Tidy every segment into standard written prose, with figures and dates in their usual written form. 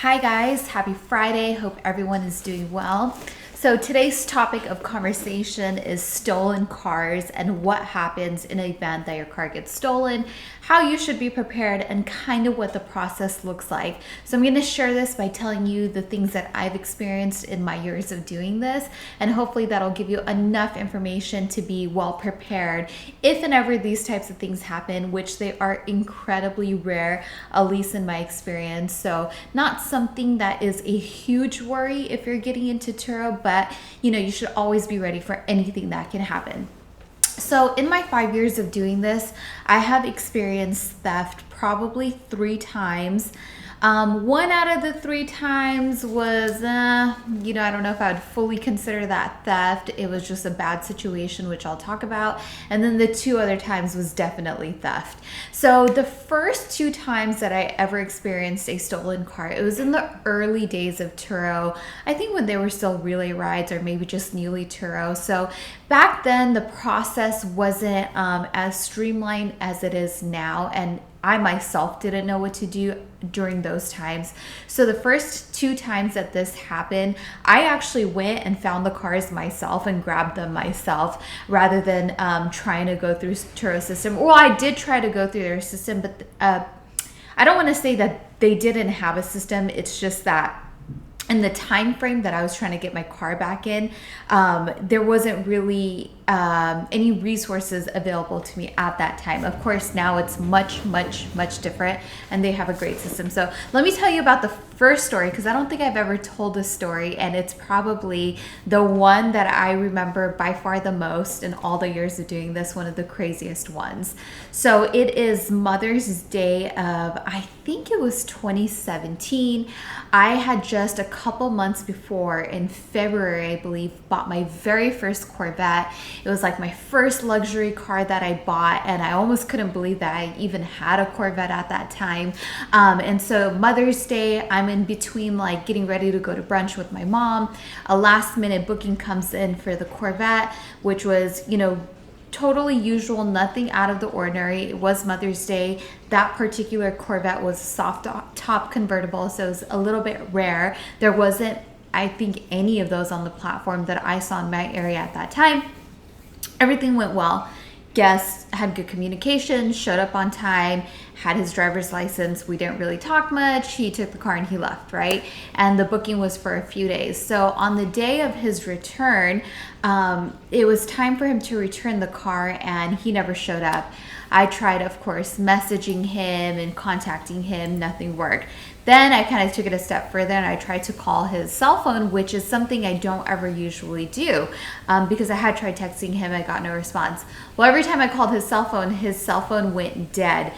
Hi guys, happy Friday. Hope everyone is doing well. So today's topic of conversation is stolen cars and what happens in an event that your car gets stolen, how you should be prepared, and kind of what the process looks like. So I'm going to share this by telling you the things that I've experienced in my years of doing this, and hopefully that'll give you enough information to be well prepared if and ever these types of things happen, which they are incredibly rare, at least in my experience. So not something that is a huge worry if you're getting into Turo, but you should always be ready for anything that can happen. So in my 5 years of doing this, I have experienced theft probably 3 times. One out of the 3 times was, I don't know if I would fully consider that theft. It was just a bad situation, which I'll talk about. And then the 2 other times was definitely theft. So the first 2 times that I ever experienced a stolen car, it was in the early days of Turo. I think when they were still relay rides or maybe just newly Turo. So back then, the process wasn't as streamlined as it is now. And I myself didn't know what to do during those times. So the first 2 times that this happened, I actually went and found the cars myself and grabbed them myself rather than trying to go through Turo's system. Well, I did try to go through their system, but I don't want to say that they didn't have a system. It's just that in the time frame that I was trying to get my car back in, there wasn't really any resources available to me at that time. Of course, now it's much different and they have a great system. So let me tell you about the first story, because I don't think I've ever told this story, and it's probably the one that I remember by far the most in all the years of doing this, one of the craziest ones. So it is Mother's Day of, I think it was 2017. I had just a couple months before, in February, I believe, bought my very first Corvette. It was like my first luxury car that I bought, and I almost couldn't believe that I even had a Corvette at that time. And so Mother's Day, I'm in between like getting ready to go to brunch with my mom. A last minute booking comes in for the Corvette, which was, totally usual, nothing out of the ordinary. It was Mother's Day. That particular Corvette was soft top convertible, so it was a little bit rare. There wasn't, I think, any of those on the platform that I saw in my area at that time. Everything went well. Guest had good communication, showed up on time, had his driver's license. We didn't really talk much. He took the car and he left, right? And the booking was for a few days. So on the day of his return, it was time for him to return the car, and he never showed up. I tried, of course, messaging him and contacting him. Nothing worked. Then I kind of took it a step further and I tried to call his cell phone, which is something I don't ever usually do, because I had tried texting him. I got no response. Well, every time I called his cell phone went dead.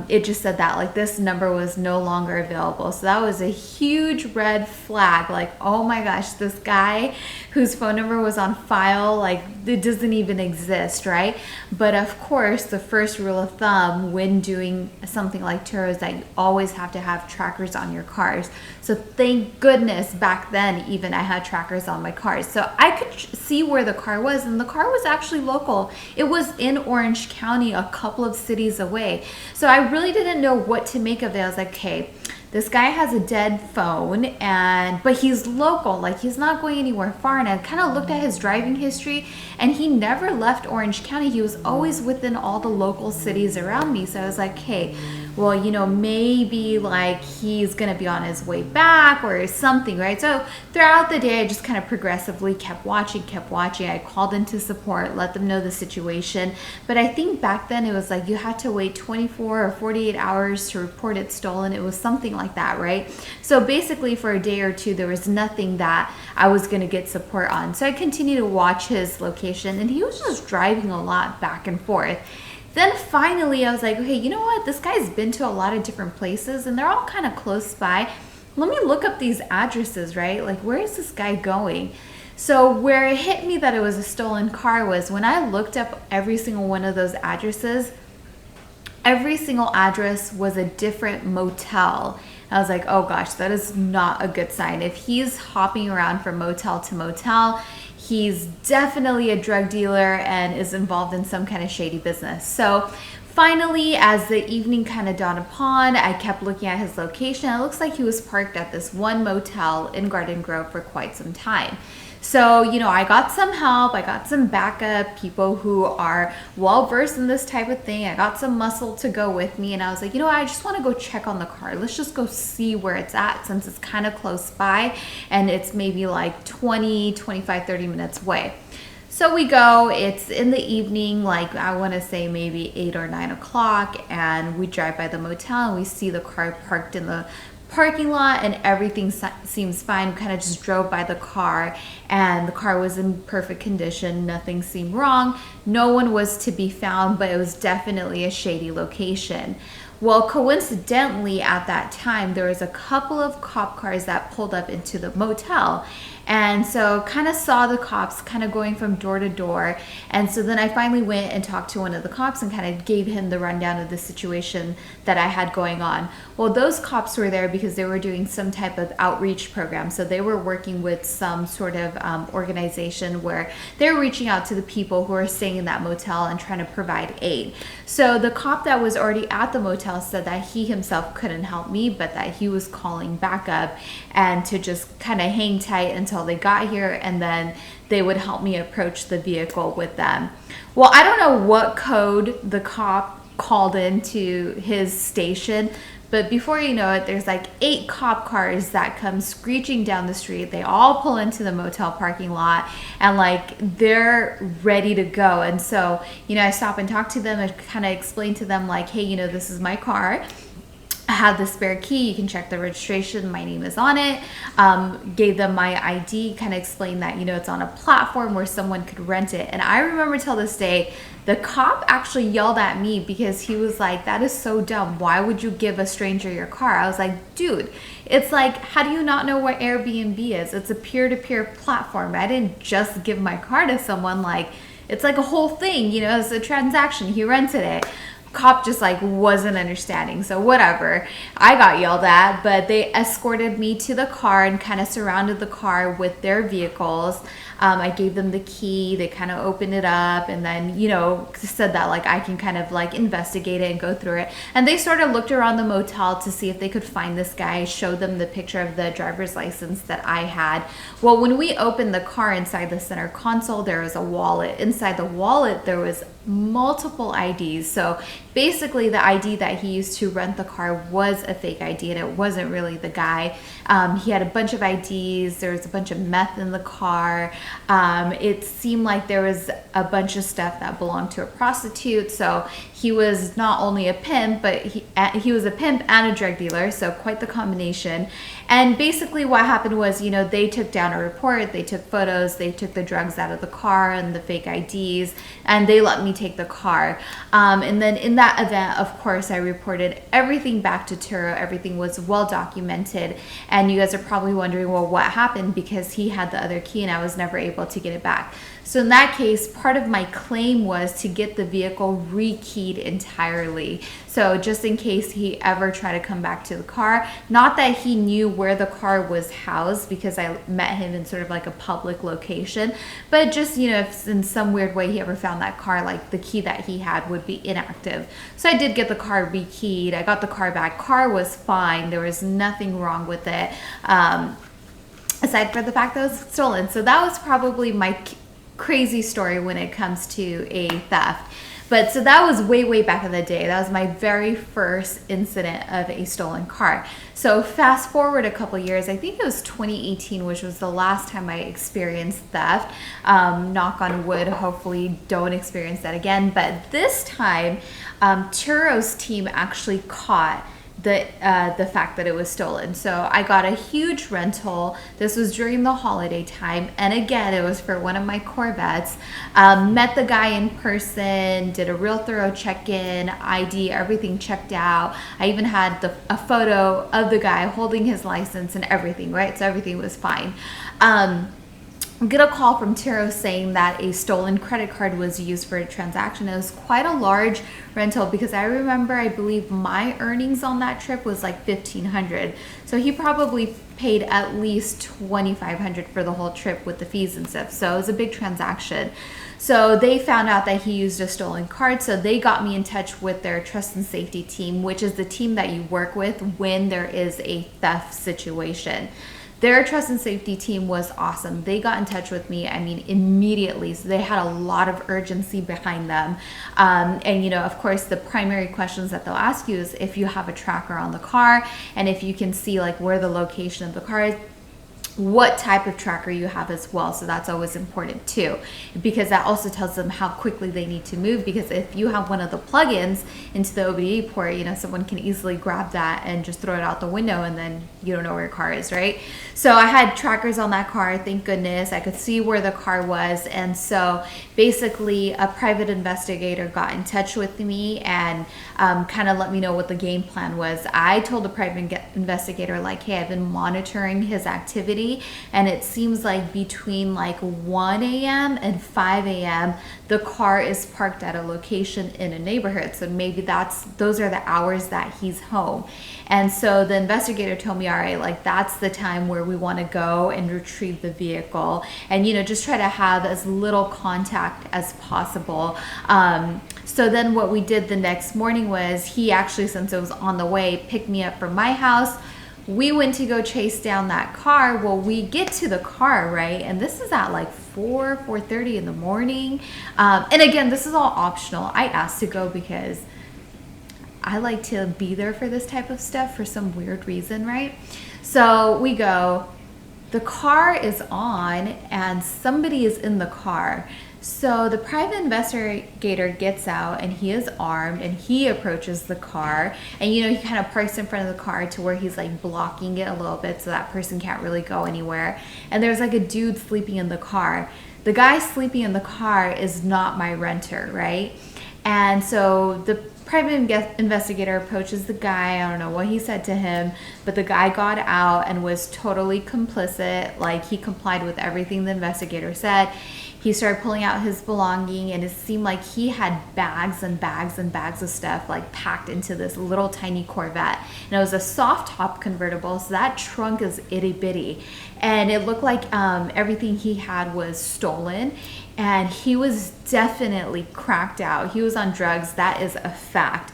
It just said that like this number was no longer available. So that was a huge red flag. Like, oh my gosh, this guy whose phone number was on file, like it doesn't even exist, right? But of course, the first rule of thumb when doing something like Turo is that you always have to have trackers on your cars. So thank goodness back then even I had trackers on my cars. So I could see where the car was, and the car was actually local. It was in Orange County, a couple of cities away. So I really didn't know what to make of it. I was like, okay, this guy has a dead phone, but he's local, like he's not going anywhere far. And I kind of looked at his driving history, and he never left Orange County. He was always within all the local cities around me. So I was like, hey, well, maybe like he's gonna be on his way back or something, right? So throughout the day, I just kind of progressively kept watching. I called into support, let them know the situation. But I think back then it was like you had to wait 24 or 48 hours to report it stolen. It was something like that, right? So basically for a day or two, there was nothing that I was gonna get support on. So I continued to watch his location, and he was just driving a lot back and forth. Then finally I was like, okay, you know what? This guy's been to a lot of different places and they're all kind of close by. Let me look up these addresses, right? Like, where is this guy going? So where it hit me that it was a stolen car was when I looked up every single one of those addresses, every single address was a different motel. I was like, oh gosh, that is not a good sign. If he's hopping around from motel to motel, he's definitely a drug dealer and is involved in some kind of shady business. So Finally, as the evening kind of dawned upon, I kept looking at his location. It looks like he was parked at this one motel in Garden Grove for quite some time. So, I got some help. I got some backup, people who are well versed in this type of thing. I got some muscle to go with me. And I was like, I just want to go check on the car. Let's just go see where it's at, since it's kind of close by and it's maybe like 20, 25, 30 minutes away. So we go, it's in the evening, like I want to say maybe 8 or 9 o'clock, and we drive by the motel and we see the car parked in the parking lot and everything seems fine. We kind of just drove by the car and the car was in perfect condition. Nothing seemed wrong. No one was to be found, but it was definitely a shady location. Well, coincidentally, at that time, there was a couple of cop cars that pulled up into the motel. And so kind of saw the cops kind of going from door to door. And so then I finally went and talked to one of the cops and kind of gave him the rundown of the situation that I had going on. Well, those cops were there because they were doing some type of outreach program. So they were working with some sort of organization where they were reaching out to the people who are staying in that motel and trying to provide aid. So the cop that was already at the motel said that he himself couldn't help me, but that he was calling backup and to just kind of hang tight until they got here, and then they would help me approach the vehicle with them. Well, I don't know what code the cop called into his station, but before you know it, there's like 8 cop cars that come screeching down the street. They all pull into the motel parking lot and like they're ready to go. And so, I stop and talk to them and kind of explain to them like, hey, this is my car. I have the spare key. You can check the registration. My name is on it. Gave them my ID, kind of explained that, it's on a platform where someone could rent it. And I remember till this day, the cop actually yelled at me because he was like, that is so dumb. Why would you give a stranger your car? I was like, dude, it's like, how do you not know what Airbnb is? It's a peer-to-peer platform. I didn't just give my car to someone. Like, it's like a whole thing, it's a transaction. He rented it. Cop just like wasn't understanding, so whatever. I got yelled at, but they escorted me to the car and kind of surrounded the car with their vehicles. I gave them the key. They kind of opened it up and then, said that like I can kind of like investigate it and go through it. And they sort of looked around the motel to see if they could find this guy, showed them the picture of the driver's license that I had. Well, when we opened the car, inside the center console, there was a wallet. Inside the wallet, there was multiple IDs. So basically the ID that he used to rent the car was a fake ID and it wasn't really the guy. He had a bunch of IDs. There was a bunch of meth in the car. It seemed like there was a bunch of stuff that belonged to a prostitute. So he was not only a pimp, but he was a pimp and a drug dealer. So quite the combination. And basically what happened was, they took down a report, they took photos, they took the drugs out of the car and the fake IDs, and they let me take the car. And then in that event, of course, I reported everything back to Turo. Everything was well documented. And you guys are probably wondering, well, what happened? Because he had the other key and I was never able to get it back. So in that case, part of my claim was to get the vehicle re-keyed entirely. So just in case he ever tried to come back to the car, not that he knew where the car was housed because I met him in sort of like a public location, but just, if in some weird way he ever found that car, like the key that he had would be inactive. So I did get the car re-keyed. I got the car back. Car was fine. There was nothing wrong with it, aside from the fact that it was stolen. So that was probably my crazy story when it comes to a theft. But so that was way back in the day. That was my very first incident of a stolen car. So fast forward a couple years, I think it was 2018, which was the last time I experienced theft. Knock on wood, hopefully don't experience that again. But this time, Turo's team actually caught the fact that it was stolen. So I got a huge rental. This was during the holiday time, and again, it was for one of my Corvettes. Met the guy in person, did a real thorough check-in, ID, everything checked out. I even had a photo of the guy holding his license and everything, right? So everything was fine. get a call from Turo saying that a stolen credit card was used for a transaction. It was quite a large rental because I remember, I believe my earnings on that trip was like $1,500. So he probably paid at least $2,500 for the whole trip with the fees and stuff. So it was a big transaction. So they found out that he used a stolen card. So they got me in touch with their trust and safety team, which is the team that you work with when there is a theft situation. Their trust and safety team was awesome. They got in touch with me, I mean, immediately. So they had a lot of urgency behind them. And, you know, of course, the primary questions that they'll ask you is if you have a tracker on the car and if you can see like where the location of the car is, what type of tracker you have as well. So that's always important too, because that also tells them how quickly they need to move. Because if you have one of the plugins into the OBD port, you know, someone can easily grab that and just throw it out the window and then you don't know where your car is, right? So I had trackers on that car, thank goodness. I could see where the car was. And so basically a private investigator got in touch with me and kind of let me know what the game plan was. I told the private investigator, like, hey, I've been monitoring his activity, and it seems like between like 1 a.m. and 5 a.m. the car is parked at a location in a neighborhood. So maybe those are the hours that he's home. And so the investigator told me, all right, like that's the time where we want to go and retrieve the vehicle and, you know, just try to have as little contact as possible. So then what we did the next morning was he actually, since it was on the way, picked me up from my house. We went to go chase down that car. Well, we get to the car, right? And this is at like 4:30 in the morning. And again, this is all optional. I asked to go because I like to be there for this type of stuff for some weird reason, right? So we go, the car is on and somebody is in the car. So the private investigator gets out and he is armed and he approaches the car and, you know, he kind of parks in front of the car to where he's like blocking it a little bit so that person can't really go anywhere. And there's like a dude sleeping in the car. The guy sleeping in the car is not my renter, right? And so the private investigator approaches the guy. I don't know what he said to him, but the guy got out and was totally complicit. Like he complied with everything the investigator said. He started pulling out his belonging and it seemed like he had bags and bags and bags of stuff like packed into this little tiny Corvette. And it was a soft top convertible, so that trunk is itty bitty. And it looked like everything he had was stolen. And he was definitely cracked out. He was on drugs, that is a fact.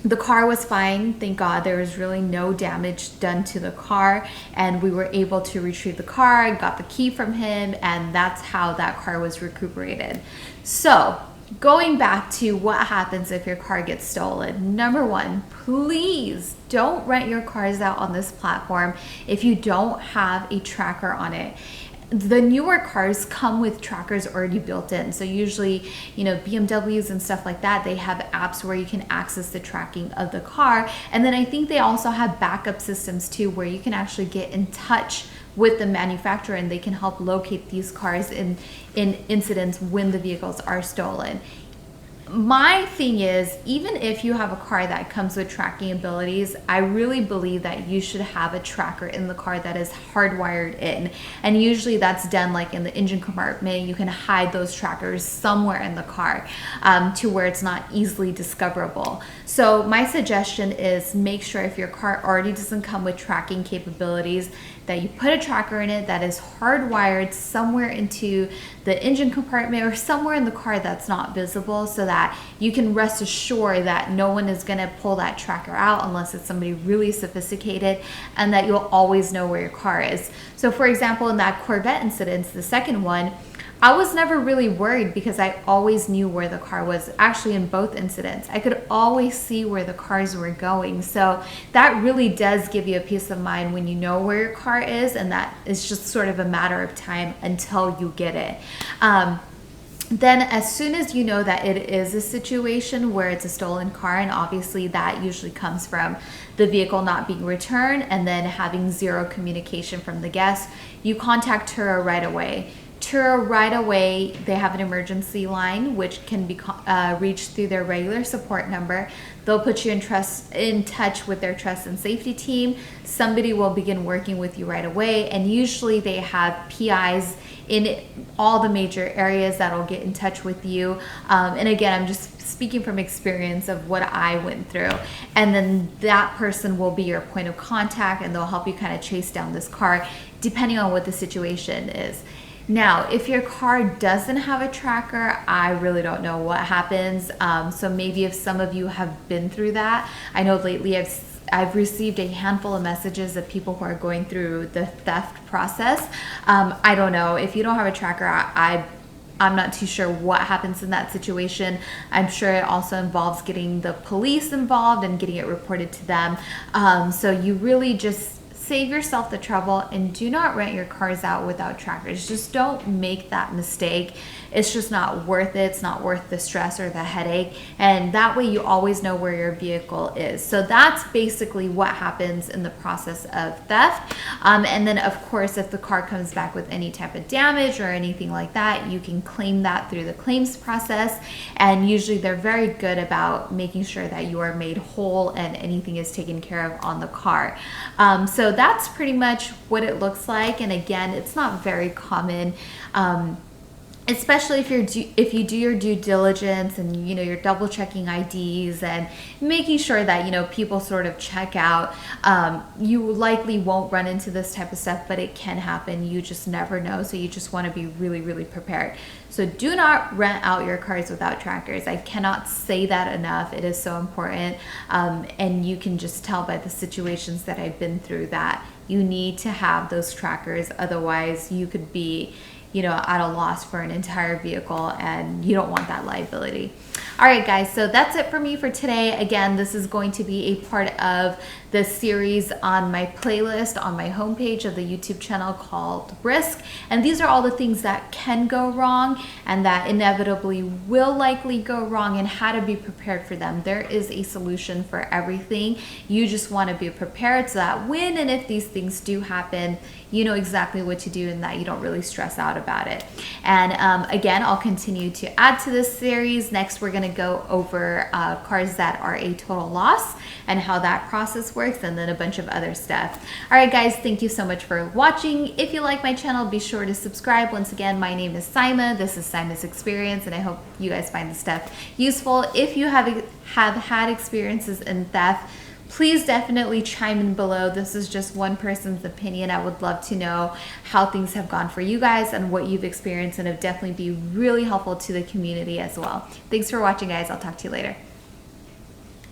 The car was fine, thank God. There was really no damage done to the car, and we were able to retrieve the car. I got the key from him, and that's how that car was recuperated. So going back to what happens if your car gets stolen. Number one, please don't rent your cars out on this platform if you don't have a tracker on it. The newer cars come with trackers already built in. So usually, you know, BMWs and stuff like that, they have apps where you can access the tracking of the car. And then I think they also have backup systems too, where you can actually get in touch with the manufacturer and they can help locate these cars in incidents when the vehicles are stolen. My thing is, even if you have a car that comes with tracking abilities, I really believe that you should have a tracker in the car that is hardwired in. And usually that's done like in the engine compartment. You can hide those trackers somewhere in the car to where it's not easily discoverable. So my suggestion is make sure if your car already doesn't come with tracking capabilities, that you put a tracker in it that is hardwired somewhere into the engine compartment or somewhere in the car that's not visible, so that you can rest assured that no one is gonna pull that tracker out unless it's somebody really sophisticated, and that you'll always know where your car is. So for example, in that Corvette incident, the second one, I was never really worried because I always knew where the car was. Actually, in both incidents, I could always see where the cars were going. So that really does give you a peace of mind when you know where your car is, and that is just sort of a matter of time until you get it. Then as soon as you know that it is a situation where it's a stolen car, and obviously that usually comes from the vehicle not being returned and then having zero communication from the guest, you contact Turo right away. Turo right away, they have an emergency line which can be reached through their regular support number. They'll put you in touch with their trust and safety team. Somebody will begin working with you right away, and usually they have PIs in all the major areas that'll get in touch with you. And again, I'm just speaking from experience of what I went through. And then that person will be your point of contact, and they'll help you kind of chase down this car depending on what the situation is. Now, if your car doesn't have a tracker, I really don't know what happens. So maybe if some of you have been through that, I know lately I've received a handful of messages of people who are going through the theft process. I don't know. If you don't have a tracker, I'm not too sure what happens in that situation. I'm sure it also involves getting the police involved and getting it reported to them. So you really just save yourself the trouble and do not rent your cars out without trackers. Just don't make that mistake. It's just not worth it. It's not worth the stress or the headache. And that way you always know where your vehicle is. So that's basically what happens in the process of theft. And then of course, if the car comes back with any type of damage or anything like that, you can claim that through the claims process. And usually they're very good about making sure that you are made whole and anything is taken care of on the car. So that's pretty much what it looks like. And again, it's not very common. Especially if you do your due diligence and you're double checking IDs and making sure that people sort of check out. You likely won't run into this type of stuff, but it can happen. You just never know. So you just want to be really, really prepared. So do not rent out your cars without trackers. I cannot say that enough. It is so important. And you can just tell by the situations that I've been through that you need to have those trackers. Otherwise you could be at a loss for an entire vehicle, and you don't want that liability. All right, guys, so that's it for me for today. Again, this is going to be a part of the series on my playlist on my homepage of the YouTube channel called Risk. And these are all the things that can go wrong and that inevitably will likely go wrong and how to be prepared for them. There is a solution for everything. You just want to be prepared so that when and if these things do happen, you know exactly what to do and that you don't really stress out about it. And again, I'll continue to add to this series. Next, we're going to go over cars that are a total loss and how that process works, and then a bunch of other stuff. All right, guys, thank you so much for watching. If you like my channel, be sure to subscribe. Once again, my name is Saimah. This is Saimah's Experience, and I hope you guys find this stuff useful. If you have had experiences in theft, please definitely chime in below. This is just one person's opinion. I would love to know how things have gone for you guys and what you've experienced, and it'll definitely be really helpful to the community as well. Thanks for watching, guys. I'll talk to you later.